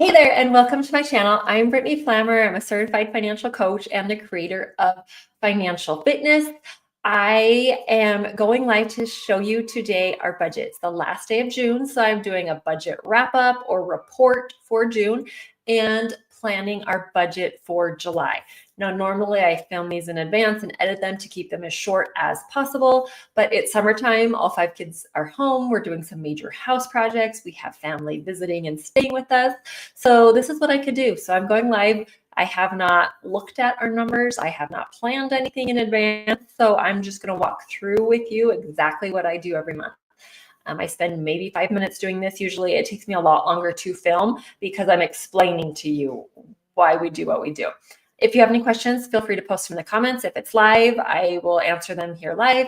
Hey there, and welcome to my channel. I'm Brittany Flammer. I'm a certified financial coach and the creator of Financial Fitness. I am going live to show you today our budget. It's the last day of June, so I'm doing a budget wrap up or report for June and planning our budget for July. Now, normally I film these in advance and edit them to keep them as short as possible, but it's summertime. All 5 kids are home. We're doing some major house projects. We have family visiting and staying with us. So this is what I could do. So I'm going live. I have not looked at our numbers. I have not planned anything in advance. So I'm just going to walk through with you exactly what I do every month. I spend maybe 5 minutes doing this. Usually it takes me a lot longer to film because I'm explaining to you why we do what we do. If you have any questions, feel free to post them in the comments. If it's live, I will answer them here live.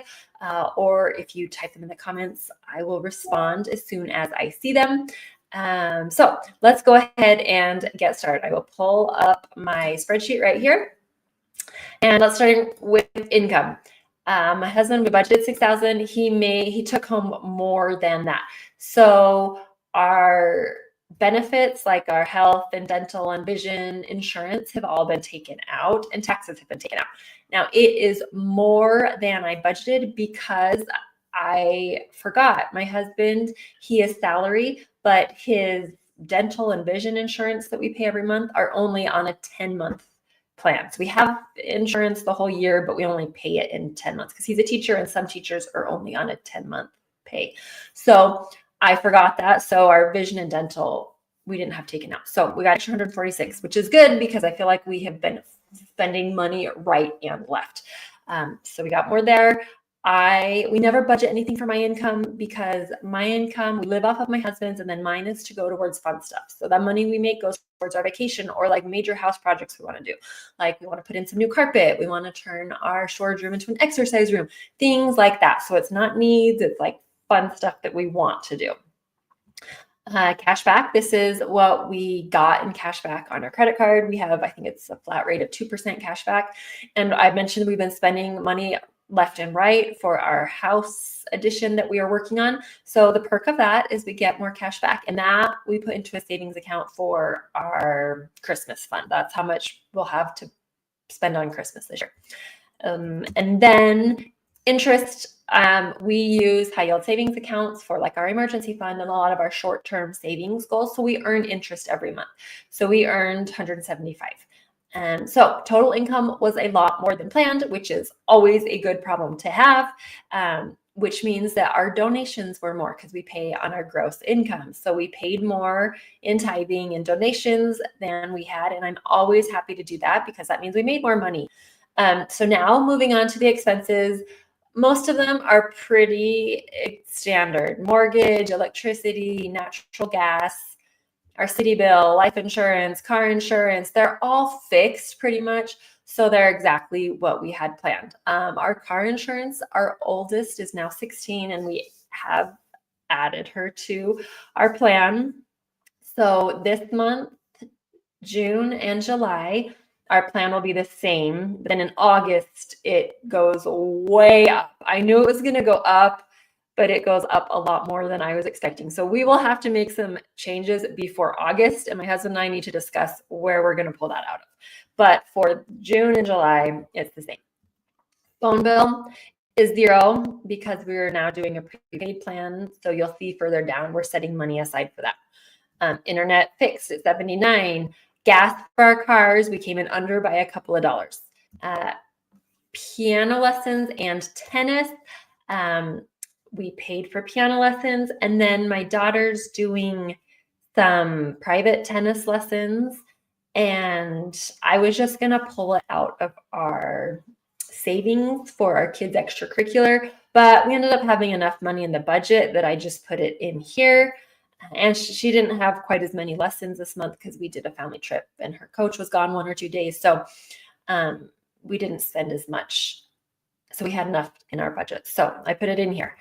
Or if you type them in the comments, I will respond as soon as I see them. So let's go ahead and get started. I will pull up my spreadsheet right here. And let's start with income. My husband, we budgeted $6,000. He took home more than that. So our benefits like our health and dental and vision insurance have all been taken out, and taxes have been taken out. Now it is more than I budgeted because I forgot. My husband, he is salary, but his dental and vision insurance that we pay every month are only on a 10-month plan. So we have insurance the whole year, but we only pay it in 10 months because he's a teacher and some teachers are only on a 10-month pay. So I forgot that. So our vision and dental, we didn't have taken out. So we got extra 146, which is good because I feel like we have been spending money right and left. So we got more there. We never budget anything for my income because my income, we live off of my husband's, and then mine is to go towards fun stuff. So that money we make goes towards our vacation or like major house projects we want to do. Like we want to put in some new carpet. We want to turn our storage room into an exercise room, things like that. So it's not needs, it's like fun stuff that we want to do. Cash back. This is what we got in cash back on our credit card. We have, I think it's a flat rate of 2% cash back. And I mentioned we've been spending money left and right for our house addition that we are working on. So the perk of that is we get more cash back, and that we put into a savings account for our Christmas fund. That's how much we'll have to spend on Christmas this year. And then interest, we use high yield savings accounts for like our emergency fund and a lot of our short-term savings goals. So we earn interest every month. So we earned 175. And so total income was a lot more than planned, which is always a good problem to have, which means that our donations were more because we pay on our gross income. So we paid more in tithing and donations than we had. And I'm always happy to do that because that means we made more money. So now moving on to the expenses, most of them are pretty standard. Mortgage, electricity, natural gas, our city bill, life insurance, car insurance, they're all fixed pretty much. So they're exactly what we had planned. Our car insurance, our oldest is now 16, and we have added her to our plan. So this month, June and July, our plan will be the same. Then in August, it goes way up. I knew it was going to go up, but it goes up a lot more than I was expecting. So we will have to make some changes before August, and my husband and I need to discuss where we're going to pull that out of. But for June and July, it's the same. Phone bill is 0 because we're now doing a prepaid plan. So you'll see further down, we're setting money aside for that. Internet fixed at 79. Gas for our cars, we came in under by a couple of dollars. Piano lessons and tennis. We paid for piano lessons, and then my daughter's doing some private tennis lessons, and I was just going to pull it out of our savings for our kids' extracurricular, but we ended up having enough money in the budget that I just put it in here. And she didn't have quite as many lessons this month because we did a family trip and her coach was gone 1 or 2 days. So we didn't spend as much. So we had enough in our budget. So I put it in here.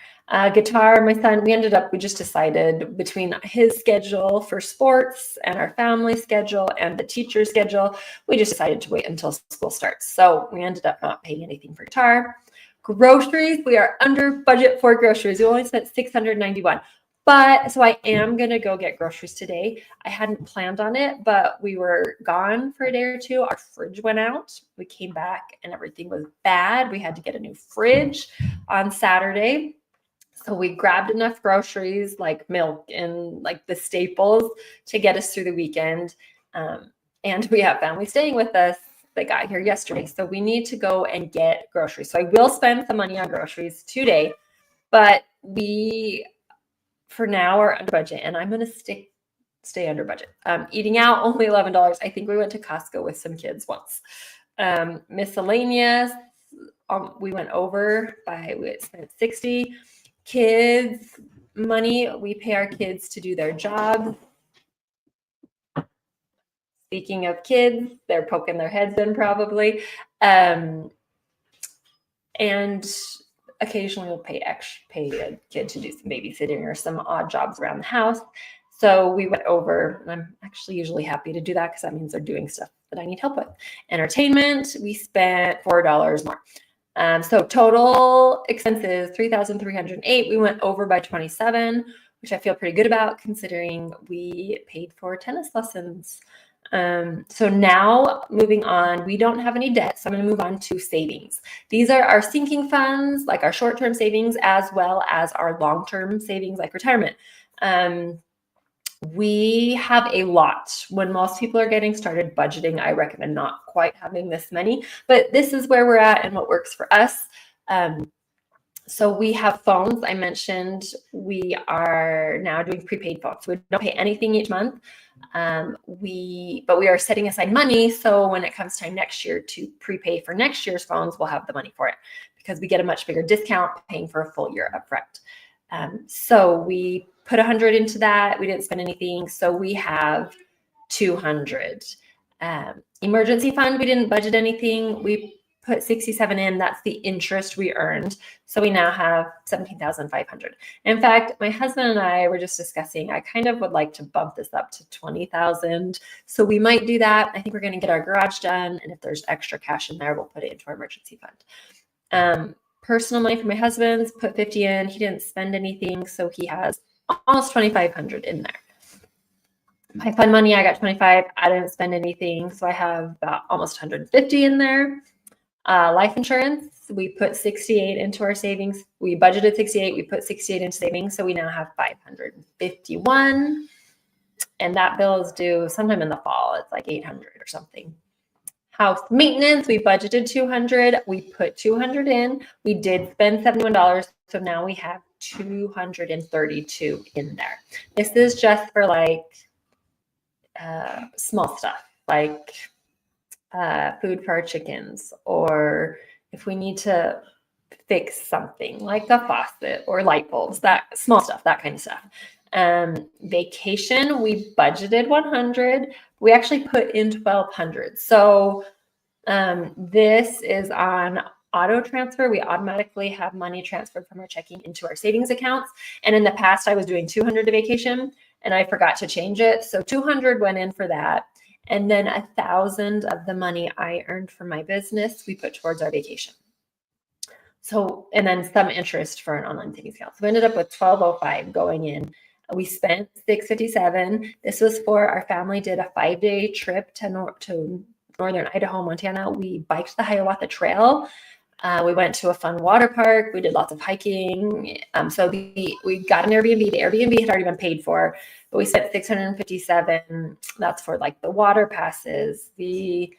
Guitar, my son, we just decided between his schedule for sports and our family schedule and the teacher's schedule, we just decided to wait until school starts. So we ended up not paying anything for guitar. Groceries, we are under budget for groceries. We only spent $691. But so I am going to go get groceries today. I hadn't planned on it, but we were gone for a day or two. Our fridge went out. We came back and everything was bad. We had to get a new fridge on Saturday. So we grabbed enough groceries like milk and like the staples to get us through the weekend. And we have family staying with us that got here yesterday. So we need to go and get groceries. So I will spend some money on groceries today, but we, for now, are under budget, and I'm going to stay under budget. Eating out, only $11. I think we went to Costco with some kids once. Miscellaneous, we went over we spent $60. Kids money, we pay our kids to do their job. Speaking of kids, they're poking their heads in probably. And occasionally we'll pay a kid to do some babysitting or some odd jobs around the house. So we went over, and I'm actually usually happy to do that because that means they're doing stuff that I need help with. Entertainment, we spent $4 more. So total expenses, $3,308. We went over by 27, which I feel pretty good about considering we paid for tennis lessons. So now moving on, we don't have any debt. So I'm going to move on to savings. These are our sinking funds, like our short-term savings, as well as our long-term savings, like retirement. We have a lot. When most people are getting started budgeting, I recommend not quite having this many, but this is where we're at and what works for us. So we have phones. I mentioned we are now doing prepaid phones. So we don't pay anything each month. But we are setting aside money. So when it comes time next year to prepay for next year's phones, we'll have the money for it because we get a much bigger discount paying for a full year upfront. So we put 100 into that. We didn't spend anything. So we have 200. Emergency fund, we didn't budget anything. We put 67 in. That's the interest we earned. So we now have 17,500. In fact, my husband and I were just discussing, I kind of would like to bump this up to 20,000. So we might do that. I think we're going to get our garage done. And if there's extra cash in there, we'll put it into our emergency fund. Personal money for my husband's put 50 in. He didn't spend anything. So he has almost 2,500 in there. My fund money, I got 25. I didn't spend anything. So I have about almost 150 in there. Life insurance, we put 68 into our savings. We budgeted 68. We put 68 into savings. So we now have 551. And that bill is due sometime in the fall. It's like 800 or something. House maintenance, we budgeted 200. We put 200 in. We did spend $71. So now we have 232 in there. This is just for like small stuff, like food for our chickens, or if we need to fix something like a faucet or light bulbs, that small stuff, that kind of stuff. Vacation, we budgeted 100. We actually put in 1,200. So this is on auto transfer. We automatically have money transferred from our checking into our savings accounts. And in the past, I was doing 200 to vacation and I forgot to change it. So 200 went in for that. And then 1,000 of the money I earned from my business, we put towards our vacation. So, and then some interest for an online savings account. So we ended up with 1,205 going in. We spent 657. This was for our family did a 5-day trip to northern Idaho, Montana. We biked the Hiawatha Trail. We went to a fun water park. We did lots of hiking. So we got an Airbnb. The Airbnb had already been paid for, but we spent 657. That's for like the water passes, the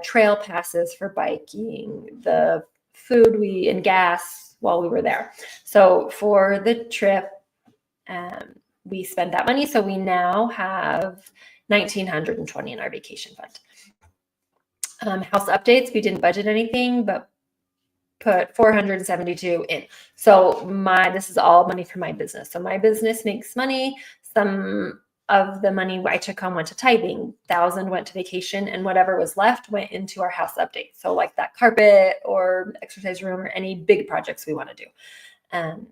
trail passes for biking, the food and gas while we were there. So for the trip, we spent that money. So we now have 1,920 in our vacation fund. House updates, we didn't budget anything, but put 472 in. So this is all money for my business. So my business makes money. Some of the money I took home went to tithing, 1,000 went to vacation, and whatever was left went into our house update. So like that carpet or exercise room or any big projects we want to do.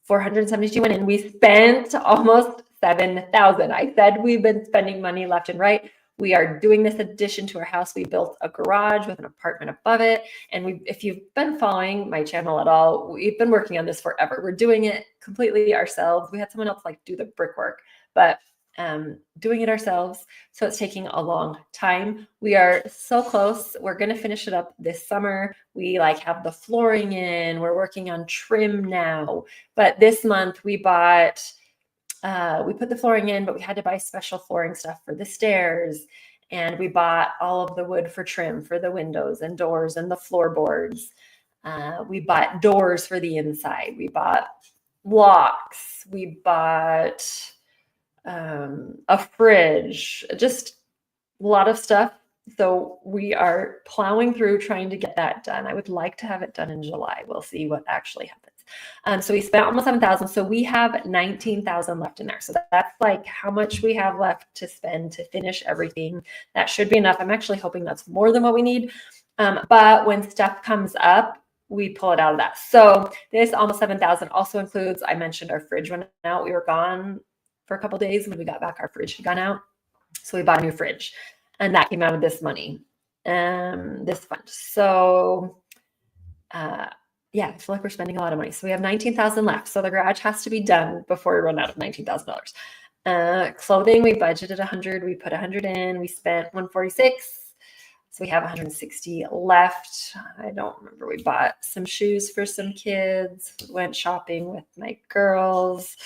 472 went in. We spent almost 7,000. I said we've been spending money left and right. We are doing this addition to our house. We built a garage with an apartment above it. And if you've been following my channel at all, we've been working on this forever. We're doing it completely ourselves. We had someone else like do the brickwork, but doing it ourselves. So it's taking a long time. We are so close. We're going to finish it up this summer. We like have the flooring in. We're working on trim now. But this month we bought, we put the flooring in, but we had to buy special flooring stuff for the stairs. And we bought all of the wood for trim for the windows and doors and the floorboards. We bought doors for the inside. We bought locks. We bought a fridge, just a lot of stuff. So we are plowing through trying to get that done. I would like to have it done in July. We'll see what actually happens. So we spent almost 7,000. So we have 19,000 left in there. So that's like how much we have left to spend to finish everything. That should be enough. I'm actually hoping that's more than what we need. But when stuff comes up, we pull it out of that. So this almost 7,000 also includes, I mentioned our fridge went out. We were gone for a couple of days. When we got back, our fridge had gone out. So we bought a new fridge and that came out of this money, this fund. So yeah, I feel like we're spending a lot of money. So we have 19,000 left. So the garage has to be done before we run out of $19,000. Clothing, we budgeted 100. We put 100 in. We spent 146. So we have 160 left. I don't remember. We bought some shoes for some kids. Went shopping with my girls.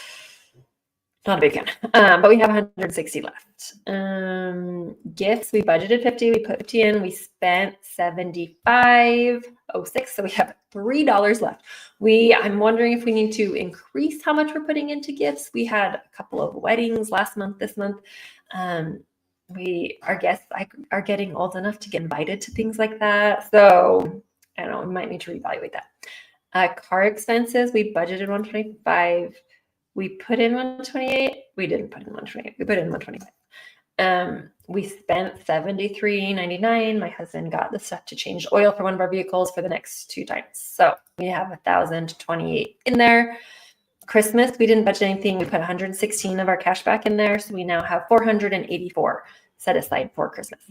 Not a big fan, but we have 160 left. Gifts, we budgeted 50. We put 50 in. We spent 75.06. So we have $3 left. I'm wondering if we need to increase how much we're putting into gifts. We had a couple of weddings last month, this month. Our guests are getting old enough to get invited to things like that. So I don't know, we might need to reevaluate that. Car expenses, we budgeted 125. We put in 128. We didn't put in 128. We put in 125. We spent $73.99. My husband got the stuff to change oil for one of our vehicles for the next 2 times. So we have 1,028 in there. Christmas, we didn't budget anything. We put 116 of our cash back in there. So we now have 484 set aside for Christmas.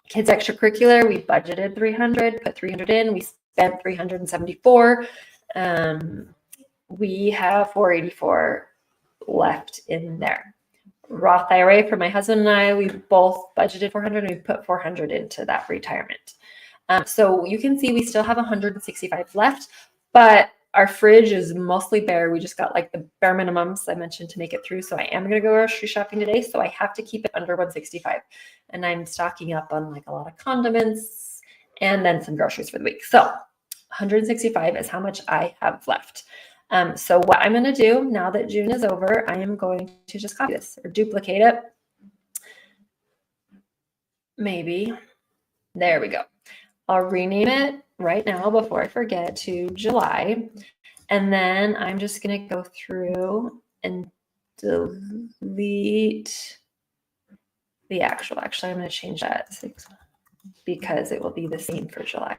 Kids extracurricular, we budgeted 300, put 300 in. We spent 374. We have 484 left in there. Roth IRA for my husband and I, we both budgeted 400 and we put 400 into that retirement. So you can see we still have 165 left, but our fridge is mostly bare. We just got like the bare minimums I mentioned to make it through. So I am going to go grocery shopping today. So I have to keep it under 165. And I'm stocking up on like a lot of condiments and then some groceries for the week. So 165 is how much I have left. So what I'm going to do now that June is over, I am going to just copy this or duplicate it. Maybe. There we go. I'll rename it right now before I forget to July. And then I'm just going to go through and delete the actually, I'm going to change that 6 because it will be the same for July.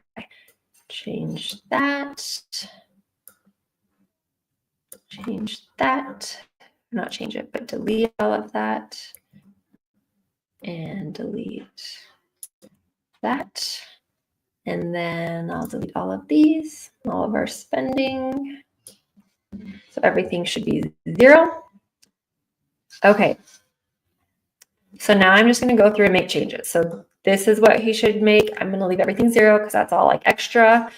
Change that. Change that, not change it, but delete all of that and delete that. And then I'll delete all of these, all of our spending. So everything should be 0. Okay. So now I'm just going to go through and make changes. So this is what he should make. I'm going to leave everything 0 because that's all like extra.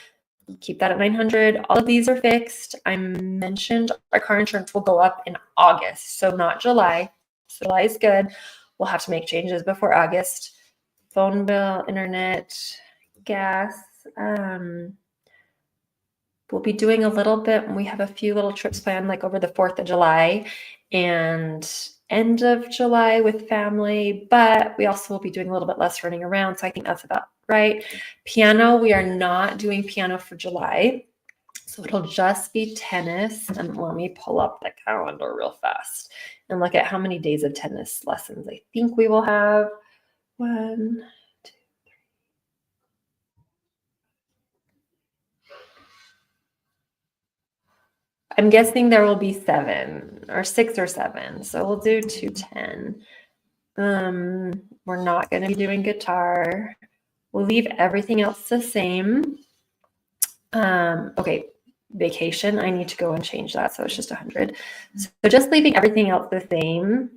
Keep that at 900. All of these are fixed. I mentioned our car insurance will go up in August, so not July. So July is good. We'll have to make changes before August. Phone bill, internet, gas. We'll be doing a little bit. We have a few little trips planned like over the 4th of July and end of July with family, but we also will be doing a little bit less running around. So I think that's about right. Piano, we are not doing piano for July. So it'll just be tennis. And let me pull up the calendar real fast and look at how many days of tennis lessons I think we will have. 1, 2, 3. I'm guessing there will be 7 or 6 or 7. So we'll do 210. We're not going to be doing guitar. We'll leave everything else the same. Okay, vacation, I need to go and change that, so it's just 100. So just leaving everything else the same.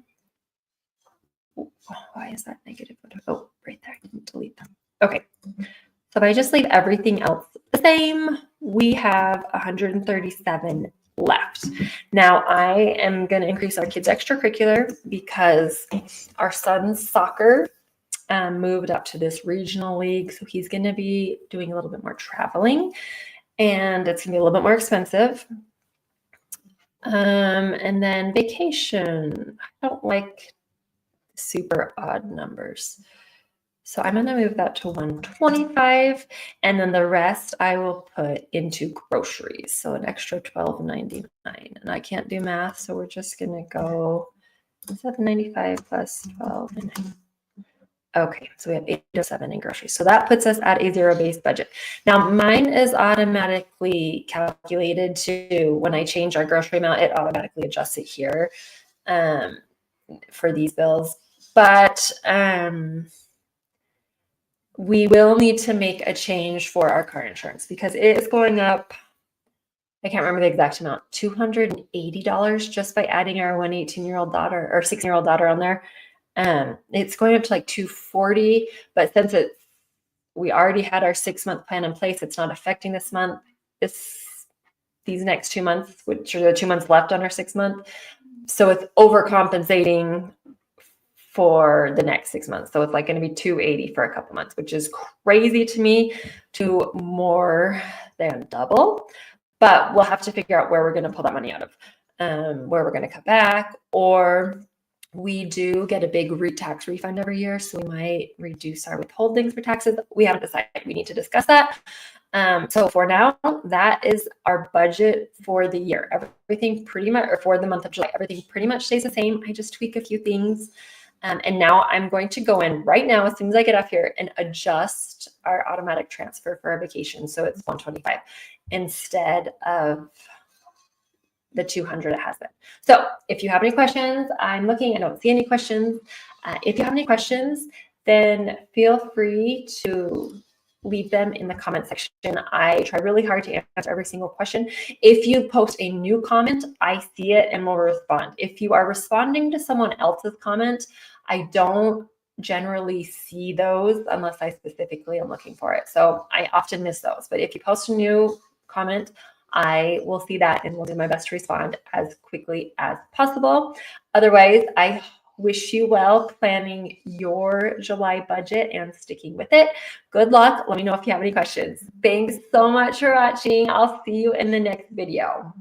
Why is that negative? Oh, right there, I didn't delete them. Okay, so if I just leave everything else the same, we have 137 left. Now I am going to increase our kids' extracurricular because our son's soccer moved up to this regional league. So he's going to be doing a little bit more traveling and it's going to be a little bit more expensive. And then vacation. I don't like super odd numbers. So I'm going to move that to 125, and then the rest I will put into groceries. So an extra $12.99, and I can't do math, so we're just going to go $7.95 plus 12.99. Okay, so we have 807 in groceries. So that puts us at a zero-based budget. Now mine is automatically calculated to, when I change our grocery amount, it automatically adjusts it here for these bills. But we will need to make a change for our car insurance because it is going up. I can't remember the exact amount, $280 just by adding our 18-year-old daughter or 16-year-old daughter on there. It's going up to like $240, but since we already had our 6-month plan in place, it's not affecting this month. It's these next 2 months, which are the 2 months left on our 6-month. So it's overcompensating for the next 6 months. So it's like going to be $280 for a couple months, which is crazy to me, to more than double. But we'll have to figure out where we're going to pull that money out of, where we're going to cut back, or we do get a big tax refund every year. So we might reduce our withholdings for taxes. We haven't decided. We need to discuss that. So for now, that is our budget for the year. Everything pretty much, or for the month of July, everything pretty much stays the same. I just tweak a few things. And now I'm going to go in right now, as soon as I get off here, and adjust our automatic transfer for our vacation. So it's 125 instead of the 200 it has been. So if you have any questions, I'm looking, I don't see any questions. If you have any questions, then feel free to leave them in the comment section. I try really hard to answer every single question. If you post a new comment, I see it and will respond. If you are responding to someone else's comment, I don't generally see those unless I specifically am looking for it. So I often miss those. But if you post a new comment, I will see that and will do my best to respond as quickly as possible. Otherwise, I wish you well planning your July budget and sticking with it. Good luck. Let me know if you have any questions. Thanks so much for watching. I'll see you in the next video.